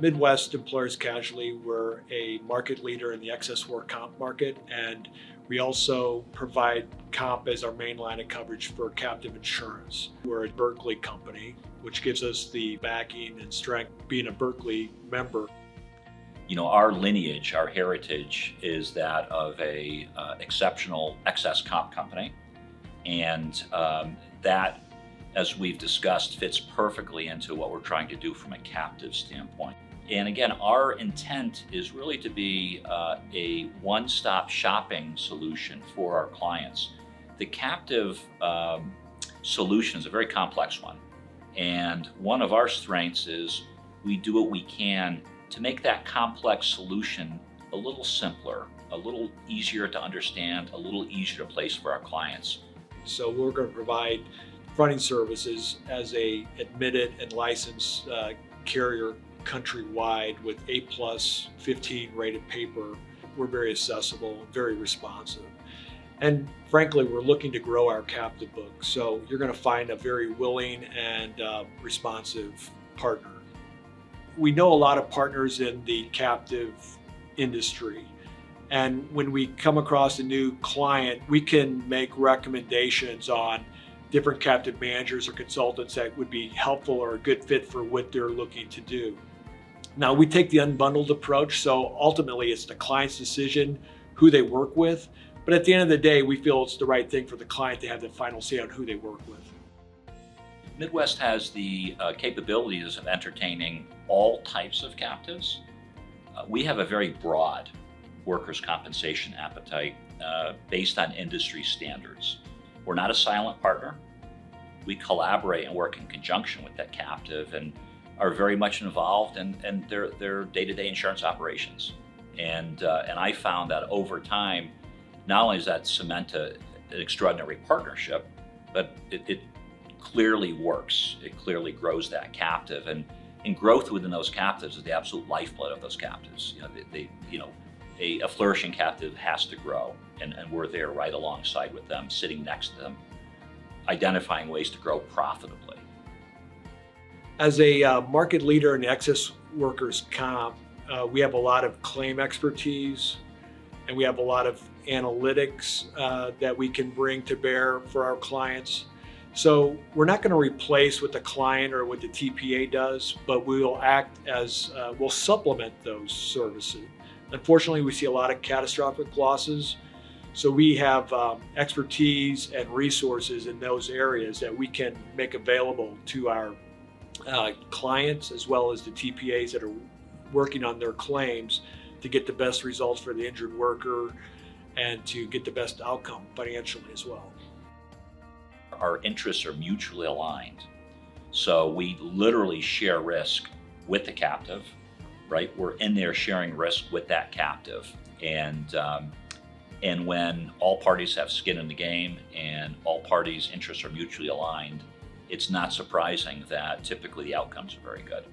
Midwest Employers Casualty, we're a market leader in the excess work comp market, and we also provide comp as our main line of coverage for captive insurance. We're a Berkeley company, which gives us the backing and strength being a Berkeley member. You know, our lineage, our heritage is that of a exceptional excess comp company, and that, as we've discussed, fits perfectly into what we're trying to do from a captive standpoint. And again, our intent is really to be a one-stop shopping solution for our clients. The captive solution is a very complex one, and one of our strengths is we do what we can to make that complex solution a little simpler, a little easier to understand, a little easier to place for our clients. So we're going to provide fronting services as a admitted and licensed carrier countrywide with A+ 15 rated paper. We're very accessible, very responsive. And frankly, we're looking to grow our captive book. So you're going to find a very willing and responsive partner. We know a lot of partners in the captive industry. And when we come across a new client, we can make recommendations on different captive managers or consultants that would be helpful or a good fit for what they're looking to do. Now, we take the unbundled approach, so ultimately it's the client's decision who they work with, but at the end of the day, we feel it's the right thing for the client to have the final say on who they work with. Midwest has the capabilities of entertaining all types of captives. We have a very broad workers' compensation appetite based on industry standards. We're not a silent partner. We collaborate and work in conjunction with that captive and are very much involved in their day-to-day insurance operations. And I found that over time, not only does that cement an extraordinary partnership, but it clearly works. It clearly grows that captive, and growth within those captives is the absolute lifeblood of those captives. A flourishing captive has to grow, and we're there right alongside with them, sitting next to them, identifying ways to grow profitably. As a market leader in excess workers' comp, we have a lot of claim expertise, and we have a lot of analytics that we can bring to bear for our clients. So we're not going to replace what the client or what the TPA does, but we'll act as, we'll supplement those services. Unfortunately, we see a lot of catastrophic losses. So we have expertise and resources in those areas that we can make available to our clients as well as the TPAs that are working on their claims to get the best results for the injured worker and to get the best outcome financially as well. Our interests are mutually aligned. So we literally share risk with the captive, right? We're in there sharing risk with that captive. And when all parties have skin in the game and all parties' interests are mutually aligned, it's not surprising that typically the outcomes are very good.